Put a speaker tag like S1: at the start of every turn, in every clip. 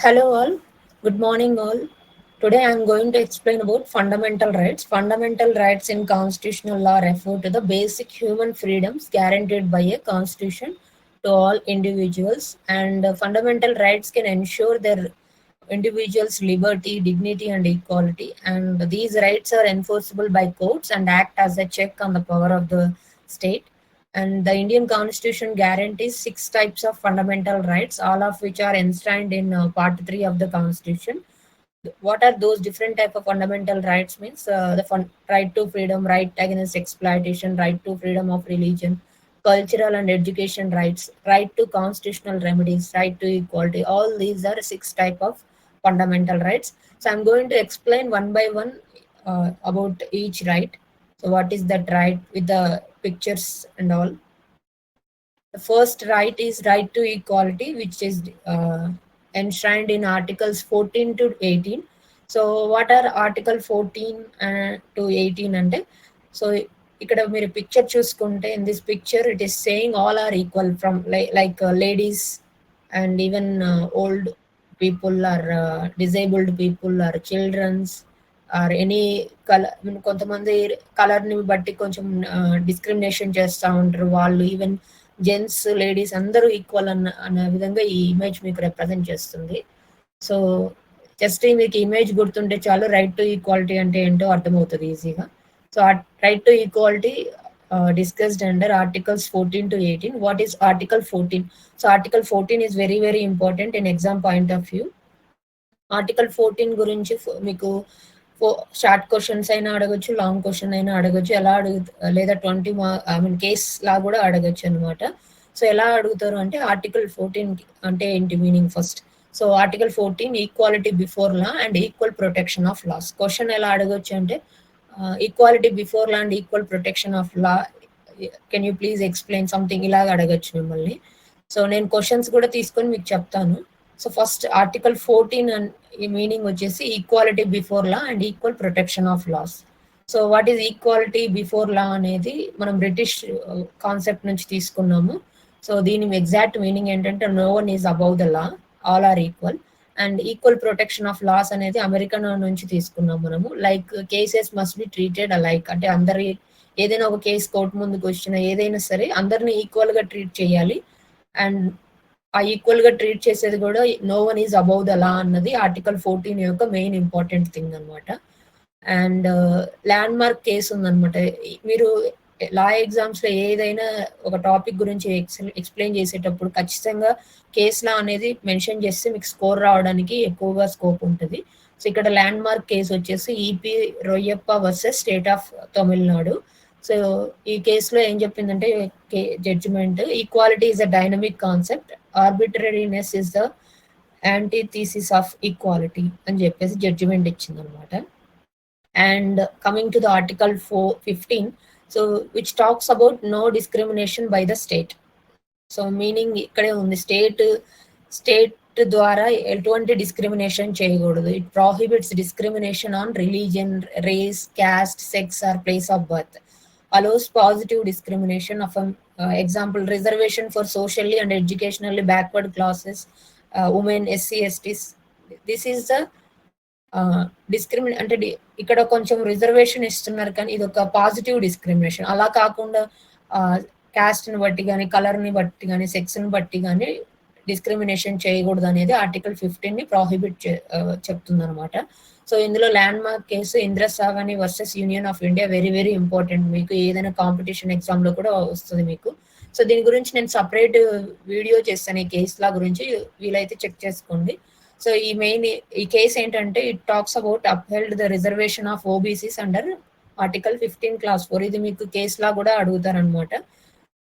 S1: Hello all, good morning all. Today I am going to explain about fundamental rights. Fundamental rights in constitutional law refer to the basic human freedoms guaranteed by a constitution to all individuals, and fundamental rights can ensure their individuals' liberty, dignity and equality, and these rights are enforceable by courts and act as a check on the power of the state. And the Indian Constitution guarantees six types of fundamental rights, all of which are enshrined in Part 3 of the Constitution. What are those different type of fundamental rights? Means right to freedom, right against exploitation, right to freedom of religion, cultural and education rights, right to constitutional remedies, right to equality. All these are six type of fundamental rights. So I'm going to explain one by one about each right. So what is that right with the pictures and all? The first right is right to equality, which is enshrined in Articles 14 to 18. So, what are Article 14 to 18 అంటే? So ఇక్కడ మీరు picture చూసుకుంటే in this picture it is saying all are equal from like ladies and even old people or disabled people or childrens or any colour, కొంతమంది కలర్ని బట్టి కొంచెం discrimination చేస్తూ ఉంటారు వాళ్ళు. ఈవెన్ జెంట్స్ లేడీస్ అందరూ ఈక్వల్ అన్న విధంగా ఈ ఇమేజ్ మీకు రిప్రజెంట్ చేస్తుంది. సో జస్ట్ మీకు ఇమేజ్ గుర్తుంటే చాలు, రైట్ టు ఈక్వాలిటీ అంటే ఏంటో అర్థమవుతుంది ఈజీగా. So right to equality discussed under Articles 14 to 18. What is Article 14? So Article 14 is very very important in exam point of view. Article 14 గురించి మీకు షార్ట్ క్వశ్చన్స్ అయినా అడగచ్చు, లాంగ్ క్వశ్చన్ అయినా అడగచ్చు, ఎలా లేదా 20 కేస్ లా కూడా అడగచ్చు అనమాట. సో ఎలా అడుగుతారు అంటే ఆర్టికల్ 14 అంటే ఏంటి meaning first. So article 14 equality before law and equal protection of laws. Question ఎలా అడగచ్చు అంటే equality before law and equal protection of law, can you please explain something, ఇలాగ అడగచ్చు మిమ్మల్ని. సో నేను క్వశ్చన్స్ కూడా తీసుకొని మీకు చెప్తాను. సో ఫస్ట్ ఆర్టికల్ 14 ఈ మీనింగ్ వచ్చేసి equality before law and equal protection of laws. So what is equality before law అనేది మనం బ్రిటిష్ కాన్సెప్ట్ నుంచి తీసుకున్నాము. సో దీని ఎగ్జాక్ట్ మీనింగ్ ఏంటంటే no one is above the law, all are equal. And equal protection of laws అనేది American నుంచి తీసుకున్నాం మనము. Like cases must be treated alike, అంటే అందరి ఏదైనా ఒక కేసు కోర్టు ముందుకు వచ్చిన ఏదైనా సరే అందరినీ ఈక్వల్ గా ట్రీట్ చేయాలి. అండ్ ఆ ఈక్వల్ గా ట్రీట్ చేసేది కూడా no one is above the law అన్నది ఆర్టికల్ 14 యొక్క మెయిన్ ఇంపార్టెంట్ థింగ్ అనమాట. అండ్ ల్యాండ్ మార్క్ కేసు ఉందనమాట. మీరు లా ఎగ్జామ్స్ లో ఏదైనా ఒక టాపిక్ గురించి ఎక్స్ప్లెయిన్ చేసేటప్పుడు ఖచ్చితంగా కేసు లా అనేది మెన్షన్ చేస్తే మీకు స్కోర్ రావడానికి ఎక్కువగా స్కోప్ ఉంటుంది. సో ఇక్కడ ల్యాండ్ మార్క్ కేసు వచ్చేసి EP Royappa versus state of Tamil Nadu. So ఈ కేసులో ఏం చెప్పిందంటే judgement, equality is a dynamic concept, arbitrariness is the antithesis of equality అని చెప్పేసి జడ్జిమెంట్ ఇచ్చింది అనమాట. And coming to the article 15, so which talks about no discrimination by the state. So meaning ఇక్కడే ఉంది, స్టేట్ ద్వారా ఎటువంటి డిస్క్రిమినేషన్ చేయకూడదు. It prohibits discrimination on religion, race, caste, sex or place of birth, allows positive discrimination of example reservation for socially and educationally backward classes, women, SC, STs. This is the అంటే ఇక్కడ కొంచెం reservation ఇస్తున్నారు కానీ ఇది ఒక positive discrimination. అలా కాకుండా caste ని బట్టి కానీ, కలర్ ని బట్టి కానీ, సెక్స్ ని బట్టి కానీ డిస్క్రిమినేషన్ చేయకూడదు అనేది ఆర్టికల్ 15 ని ప్రాహిబిట్ చెప్తుంది అనమాట. సో ఇందులో landmark case Indira Sawhney versus union of India very very important. మీకు ఏదైనా కాంపిటీషన్ ఎగ్జామ్ లో కూడా వస్తుంది మీకు. సో దీని గురించి నేను సపరేట్ వీడియో చేస్తాను ఈ కేసు లా గురించి, వీలైతే చెక్ చేసుకోండి. సో ఈ కేసు ఏంటంటే it talks about upheld the reservation of OBCs under article 15 class 4. ఇది మీకు కేసు లా కూడా అడుగుతారనమాట.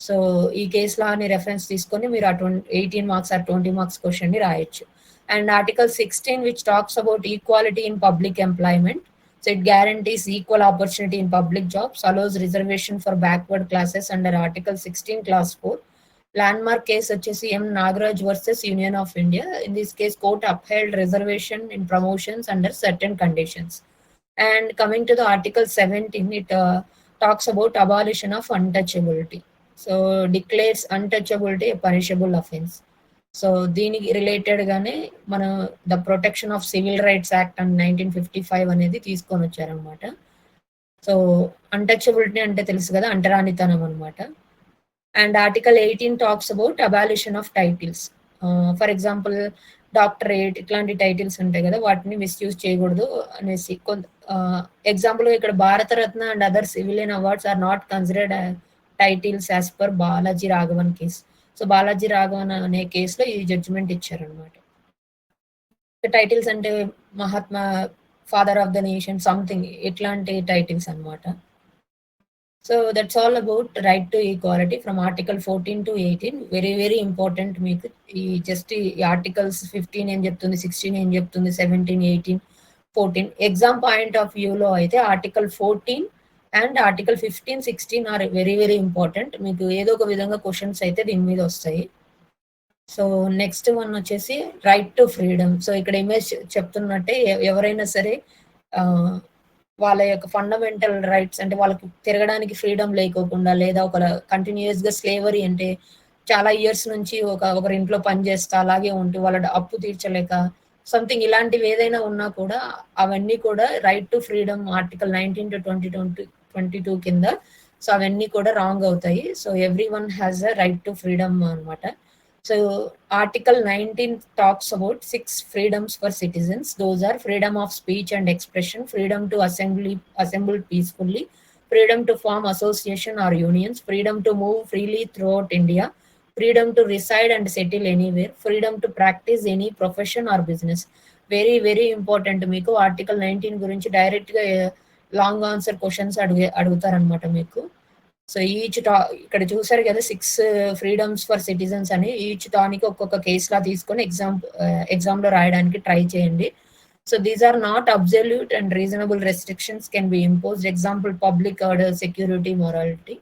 S1: సో ఈ కేసు లా అని రెఫరెన్స్ తీసుకొని మీరు 18 మార్క్స్ ఆర్ 20 మార్క్స్ క్వశ్చన్ ని రాయొచ్చు. And Article 16, which talks about equality in public employment. So it guarantees equal opportunity in public jobs, allows reservation for backward classes under Article 16 Class 4. Landmark case వచ్చేసి M. Nagaraj versus Union of India. In this case, court upheld reservation in promotions under certain conditions. And coming to the Article 17, it talks about abolition of untouchability. So declares untouchability a punishable offense. So దీనికి related గానే మనం the protection of civil rights act and 1955 అనేది తీసుకొని వచ్చారనమాట. So untouchability అంటే తెలుసు కదా! అంటరానితనం అనమాట. And article 18 talks about abolition of titles. For example doctorate ఇట్లాంటి టైటిల్స్ ఉంటాయి కదా! వాటిని మిస్‌యూజ్ చేయకూడదు అనేసి ఎగ్జాంపుల్‌గా ఇక్కడ Bharat Ratna and other civilian awards are not considered titles as per Balaji Raghavan case. So Balaji Raghavan అనే కేసులో ఈ జడ్జిమెంట్ ఇచ్చారనమాట. టైటిల్స్ అంటే Mahatma, father of the nation something ఇట్లాంటి టైటిల్స్ అనమాట. So that's all about right to equality from article 14 to 18. Very very important మీకు ఈ just ఈ ఆర్టికల్స్ 15 ఏం చెప్తుంది, 16 ఏం చెప్తుంది, 17, 18, 14 ఎగ్జామ్ పాయింట్ ఆఫ్ వ్యూలో అయితే article 14 and article 15, 16 are very very important. మీకు ఏదో ఒక విధంగా క్వశ్చన్స్ అయితే దీని మీద వస్తాయి. సో నెక్స్ట్ వన్ వచ్చేసి రైట్ టు ఫ్రీడమ్. సో ఇక్కడ ఇమేజ్ చెప్తున్నట్టే ఎవరైనా సరే వాళ్ళ యొక్క ఫండమెంటల్ రైట్స్ అంటే వాళ్ళకి తిరగడానికి ఫ్రీడమ్ లేకోకుండా, లేదా ఒక కంటిన్యూస్ గా స్లేవరీ అంటే చాలా ఇయర్స్ నుంచి ఒకరి ఇంట్లో పనిచేస్తా అలాగే ఉంటూ వాళ్ళ అప్పు తీర్చలేక సంథింగ్ ఇలాంటివి ఏదైనా ఉన్నా కూడా అవన్నీ కూడా right to freedom article 19 to 22 కింద. సో అవన్నీ కూడా రాంగ్ అవుతాయి. So everyone has a right to freedom అనమాట. So Article 19 talks about 6 freedoms for citizens. Those are freedom of speech and expression, freedom to assemble peacefully, freedom to form association or unions, freedom to move freely throughout India, freedom to reside and settle anywhere, freedom to practice any profession or business. Very very important. మీకు article 19 గురించి direct గా long answer questions అడుగుతారనమాట మీకు. So ఇక్కడ చూసారు కదా 6 freedoms for citizens అని. Each దానికి ఒక్కొక్క కేసు లా తీసుకొని ఎగ్జామ్ లో రాయడానికి ట్రై చేయండి. So these are not absolute and reasonable restrictions can be imposed. Example public order, security, morality.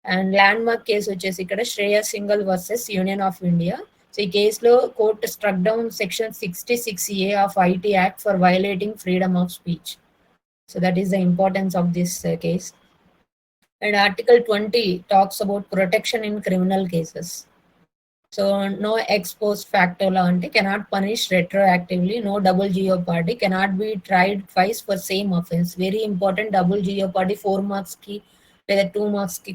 S1: And landmark case వచ్చేసి ఇక్కడ Shreyas Singhal versus union of India. So ఈ కేసులో court struck down section 66A of IT act for violating freedom of speech. So that is the importance of this case. And Article 20 talks about protection in criminal cases. So no ex post facto law ante cannot punish retroactively, no double jeopardy, cannot be tried twice for same offense. Very important. Double jeopardy 4 marks ki లేదా 2 marks కి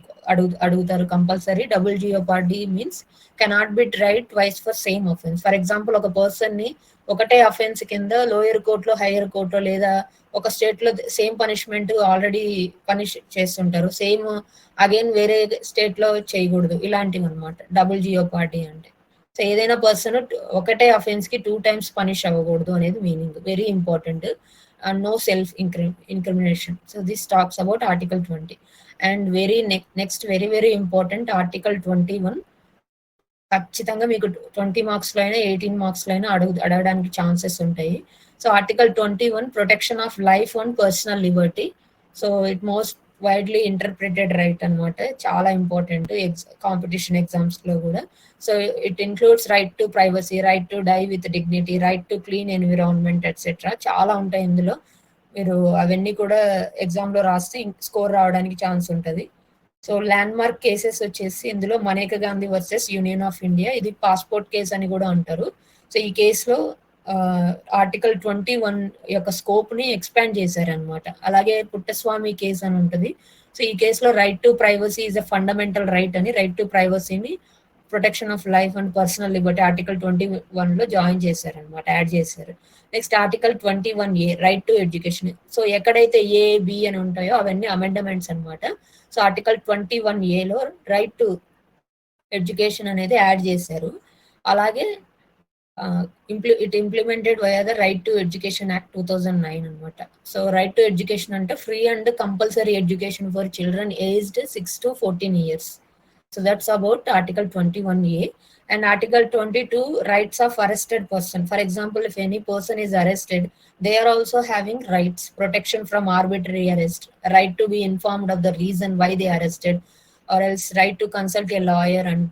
S1: అడుగుతారు compulsory. Double jeopardy means cannot be tried twice for same offence. For example ఒక person ని ఒకటే offence కింద lower కోర్టులో, hire కోర్టులో లేదా ఒక స్టేట్ లో సేమ్ పనిష్మెంట్ ఆల్రెడీ పనిష్ చేస్తుంటారు, సేమ్ అగైన్ వేరే స్టేట్ లో చేయకూడదు. ఇలాంటివి అనమాట డబుల్ జియోపార్డీ అంటే. సో ఏదైనా పర్సన్ ఒకటే అఫెన్స్ కి 2 times పనిష్ అవ్వకూడదు అనేది meaning. Very important. And no self incrimination. So this talks about Article 20. And next very very important Article 21. ఖచ్చితంగా మీకు 20 మార్క్స్ లో అయినా 18 మార్క్స్ లో అయినా అడగడానికి ఛాన్సెస్ ఉంటాయి. So article 21 protection of life and personal liberty. So it most widely interpreted right అనమాట. చాలా ఇంపార్టెంట్ కాంపిటీషన్ ఎగ్జామ్స్ లో కూడా. So it includes right to privacy, right to die with dignity, right to clean environment etcetera. చాలా ఉంటాయి ఇందులో. మీరు అవన్నీ కూడా ఎగ్జామ్ లో రాస్తే స్కోర్ రావడానికి ఛాన్స్ ఉంటుంది. సో ల్యాండ్ మార్క్ కేసెస్ వచ్చేసి ఇందులో Maneka Gandhi versus union of India. ఇది పాస్పోర్ట్ కేసు అని కూడా అంటారు. సో ఈ కేసులో ఆర్టికల్ 21 యొక్క స్కోప్ ని ఎక్స్పాండ్ చేశారనమాట. అలాగే పుట్టస్వామి కేసు అని ఉంటుంది. సో ఈ కేసులో right to privacy is a fundamental right అని రైట్ టు ప్రైవసీని protection of life and personal liberty article 21 లో జాయిన్ చేశారనమాట, యాడ్ చేశారు. Next article 21A right to education. So ఎక్కడైతే ఏ, బి అని ఉంటాయో అవన్నీ అమెండమెంట్స్ అనమాట. సో ఆర్టికల్ 21A లో రైట్ టు ఎడ్యుకేషన్ అనేది యాడ్ చేశారు. అలాగే it implemented via the right to education act 2009 అనమాట. సో రైట్ టు ఎడ్యుకేషన్ అంటే free and compulsory education for children aged 6 to 14 years. So that's about Article 21A. And Article 22, rights of arrested person. For example, if any person is arrested, they are also having rights, protection from arbitrary arrest, right to be informed of the reason why they arrested, or else right to consult a lawyer and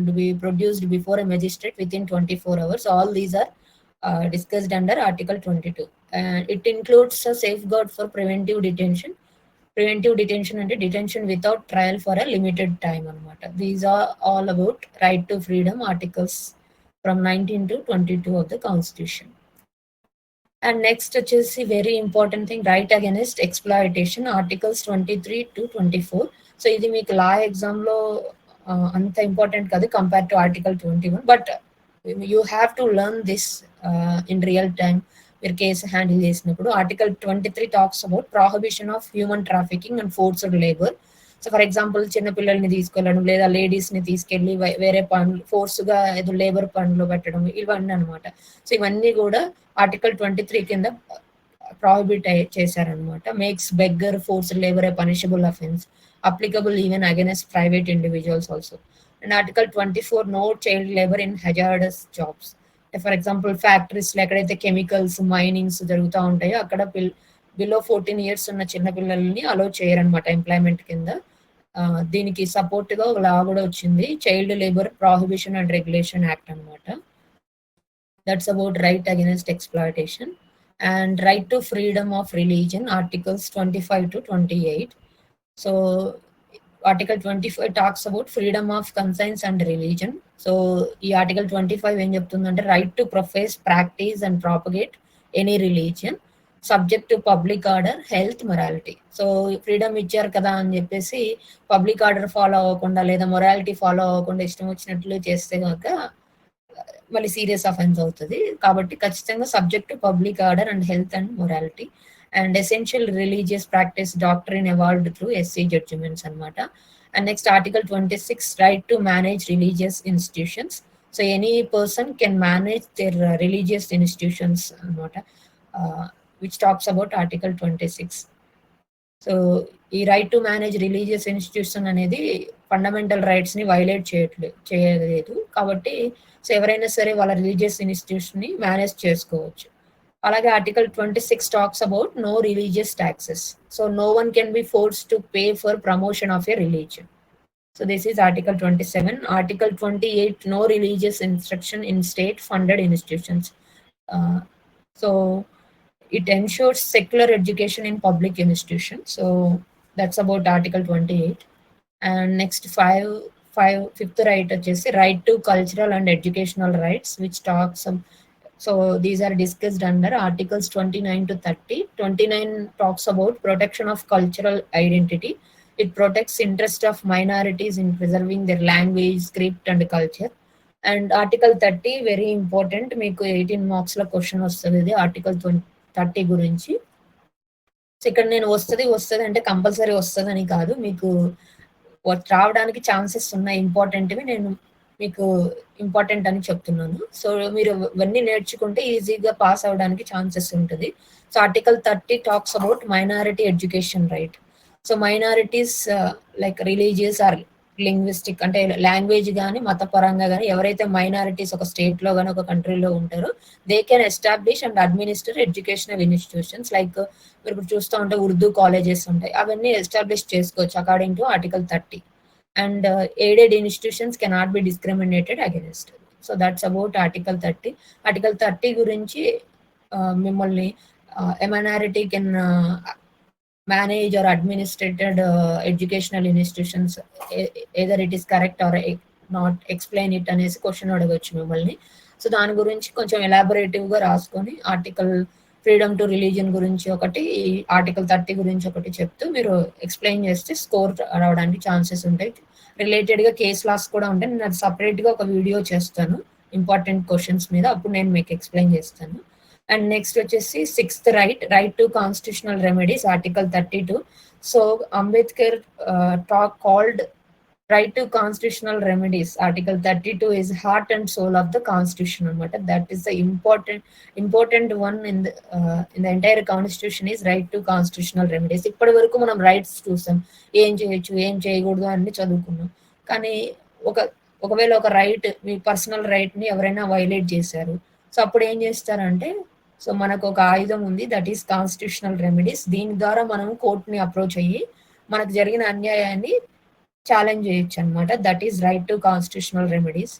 S1: to be produced before a magistrate within 24 hours. All these are discussed under Article 22. And it includes a safeguard for preventive detention. Preventive detention అంటే detention without trial for a limited time అనమాట. These are all about right to freedom articles from 19 to 22 of the Constitution. And next వచ్చేసి very important thing, right against exploitation, articles 23 to 24. So ఇది మీకు లా ఎగ్జామ్‌లో అంత important కాదు compare to article 21, but you have to learn this in real time మీరు case handle చేసినప్పుడు. Article 23 talks about prohibition of human trafficking and forced labour. So for example చిన్న పిల్లల్ని తీసుకెళ్ళడం లేదా లేడీస్ని తీసుకెళ్ళి వేరే పనులు ఫోర్స్గా ఏదో లేబర్ పనులు పెట్టడం, ఇవన్నీ అనమాట. సో ఇవన్నీ కూడా ఆర్టికల్ 23 కింద ప్రాహిబిట్ చేశారనమాట. Makes beggar forced labour a punishable offence, applicable even against private individuals also. And article 24 no child labour in hazardous jobs. For example ఫ్యాక్టరీస్లో ఎక్కడైతే కెమికల్స్ మైనింగ్స్ జరుగుతూ ఉంటాయో అక్కడ బిలో 14 years ఉన్న చిన్న పిల్లల్ని అలో చేయరనమాట ఎంప్లాయ్మెంట్ కింద. దీనికి సపోర్ట్గా ఒక లా కూడా వచ్చింది, child labour prohibition and regulation act అనమాట. That's about right against exploitation. And right to freedom of religion, articles 25 to 28. So article 25 talks about freedom of conscience and religion. So ఈ article 25 ఏం చెప్తుందంటే right to profess, practice and propagate any religion subject to public order, health, morality. So freedom ఇచ్చారు కదా అని చెప్పేసి public order follow అవ్వకుండా లేదా morality follow అవ్వకుండా ఇష్టం వచ్చినట్లు చేస్తే కనుక మళ్ళీ సీరియస్ అఫెన్స్ అవుతుంది. కాబట్టి ఖచ్చితంగా subject to public order and health and morality. And essential religious practice doctrine evolved through SC judgements అనమాట. And next article 26 right to manage religious institutions. So any person can manage their religious institutions అనమాట, which talks about Article 26. So ఈ right to manage religious institution అనేది fundamental రైట్స్ని violate చేయలేదు. కాబట్టి so ఎవరైనా సరే వాళ్ళ రిలీజియస్ ఇన్స్టిట్యూషన్ని మేనేజ్ చేసుకోవచ్చు. అలాగే article 26 talks about no religious taxes. So no one can be forced to pay for promotion of a religion. So this is article 27. Article 28 no religious instruction in state funded institutions. So it ensures secular education in public institutions. So that's about Article 28. And next fifth right is right to cultural and educational rights, which talks so these are discussed under Articles 29 to 30. 29 talks about protection of cultural identity. It protects interest of minorities in preserving their language, script and culture. And Article 30 very important, meeku 18 marks la question vastadi Article 30 గురించి. So ఇక్కడ నేను వస్తుంది అంటే compulsory వస్తుందని కాదు, మీకు రావడానికి chances ఉన్నాయి ఇంపార్టెంట్వి, నేను మీకు ఇంపార్టెంట్ అని చెప్తున్నాను. సో మీరు ఇవన్నీ నేర్చుకుంటే ఈజీగా పాస్ అవ్వడానికి ఛాన్సెస్ ఉంటుంది. So article 30 talks about minority education right. So minorities like religious or linguistic అంటే లాంగ్వేజ్ కానీ మతపరంగా కానీ ఎవరైతే మైనారిటీస్ ఒక స్టేట్లో కానీ ఒక కంట్రీలో ఉంటారో they can establish and administer educational institutions. Like మీరు ఇప్పుడు చూస్తూ ఉంటే ఉర్దూ కాలేజెస్ ఉంటాయి, అవన్నీ ఎస్టాబ్లిష్ చేసుకోవచ్చు according to article 30. And aided institutions cannot be discriminated against. So that's about article 30. Article 30 గురించి మిమ్మల్ని a minority can manage or administrated educational institutions, either it is correct or not, explain it అనేసి question అడగచ్చు మిమ్మల్ని. So దాని గురించి కొంచెం ఎలాబొరేటివ్గా రాసుకొని article freedom to religion గురించి ఒకటి, ఆర్టికల్ 30 గురించి ఒకటి చెప్తూ మీరు ఎక్స్ప్లెయిన్ చేస్తే స్కోర్ రావడానికి ఛాన్సెస్ ఉంటాయి. రిలేటెడ్గా కేస్ లాస్ కూడా ఉంటాయి. నేను అది సపరేట్గా ఒక వీడియో చేస్తాను ఇంపార్టెంట్ క్వశ్చన్స్ మీద, అప్పుడు నేను మీకు ఎక్స్ప్లెయిన్ చేస్తాను. అండ్ నెక్స్ట్ వచ్చేసి sixth right to constitutional remedies, article 32. So Ambedkar talk called right to constitutional remedies. Article 32 is heart and soul of the constitution అనమాట. That is the important one in the entire constitution is right to constitutional remedies. ఇప్పటి వరకు మనం rights చూసాం, ఏం చేయొచ్చు ఏం చేయకూడదు అన్ని చదువుకున్నాం. కానీ ఒకవేళ ఒక రైట్, మీ పర్సనల్ రైట్ని ఎవరైనా వైలేట్ చేశారు, సో అప్పుడు ఏం చేస్తారంటే, సో మనకు ఒక ఆయుధం ఉంది, దట్ ఈస్ కాన్స్టిట్యూషనల్ రెమెడీస్. దీని ద్వారా మనం కోర్టుని అప్రోచ్ అయ్యి మనకు జరిగిన అన్యాయాన్ని ఛాలెంజ్ చేయొచ్చు అనమాట. That is right to constitutional remedies,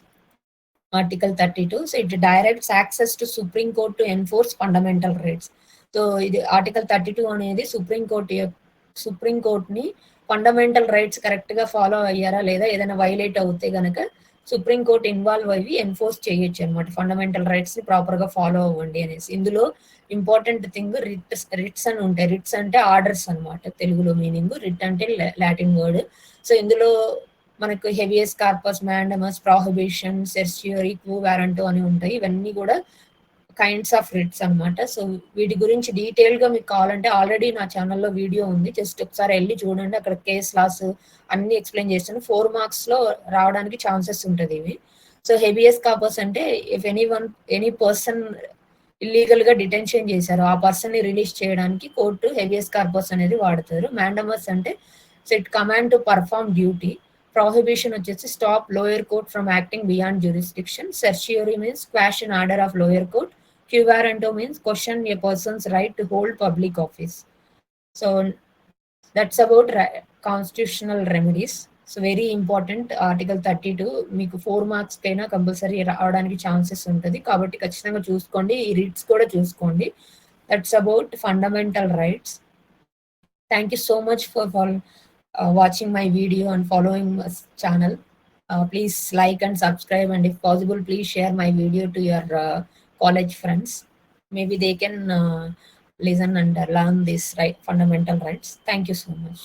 S1: article 32. So it directs access to supreme court to enforce fundamental rights. So ఇది ఆర్టికల్ 32 అనేది సుప్రీం కోర్ట్ని ఫండమెంటల్ రైట్స్ కరెక్ట్గా ఫాలో అయ్యారా లేదా, ఏదైనా వైలేట్ అవుతే గనక సుప్రీంకోర్టు ఇన్వాల్వ్ అయ్యి ఎన్ఫోర్స్ చేయొచ్చు అనమాట. ఫండమెంటల్ రైట్స్‌ని ప్రాపర్‌గా ఫాలో అవ్వండి అనేసి. ఇందులో ఇంపార్టెంట్ థింగ్ రిట్స్ అని ఉంటాయి. రిట్స్ అంటే ఆర్డర్స్ అనమాట తెలుగులో మీనింగ్. రిట్ అంటే లాటిన్ వర్డ్. సో, ఇందులో మనకు habeas corpus, mandamus, prohibition, certiorari, quo warranto అని ఉంటాయి. ఇవన్నీ కూడా కైండ్స్ ఆఫ్ రిట్స్ అనమాట. సో, వీటి గురించి డీటెయిల్‌గా మీకు కావాలంటే ఆల్రెడీ నా ఛానెల్‌లో వీడియో ఉంది. జస్ట్ ఒకసారి ఎళ్లి చూడండి. అక్కడ కేస్ లాస్ అన్నీ ఎక్స్‌ప్లెయిన్ చేశాను. 4 మార్క్స్‌లో రావడానికి ఛాన్సెస్ ఉంటది ఇవి. సో, హెబియస్ కార్పస్ అంటే ఇఫ్ ఎనీ పర్సన్ ఇల్లీగల్‌గా డిటెన్షన్ చేశారు. ఆ పర్సన్‌ని రిలీజ్ చేయడానికి కోర్టు హెబియస్ కార్పస్ అనేది వాడతారు. మాండమస్ అంటే it command to perform duty. Prohibition వచ్చేసి stop lower court from acting beyond jurisdiction. Certiorari means quash an order of lower court. Quo warranto means question a person's right to hold public office. So that's about constitutional remedies. So very important article 32 మీకు 4 marks కైనా compulsory రావడానికి chances ఉంటుంది. కాబట్టి ఖచ్చితంగా చూసుకోండి. ఈ writs కూడా చూసుకోండి. That's about fundamental rights. Thank you so much for watching my video and following my channel. Please like and subscribe, and if possible, please share my video to your college friends. Maybe they can listen and learn these fundamental rights. Thank you so much.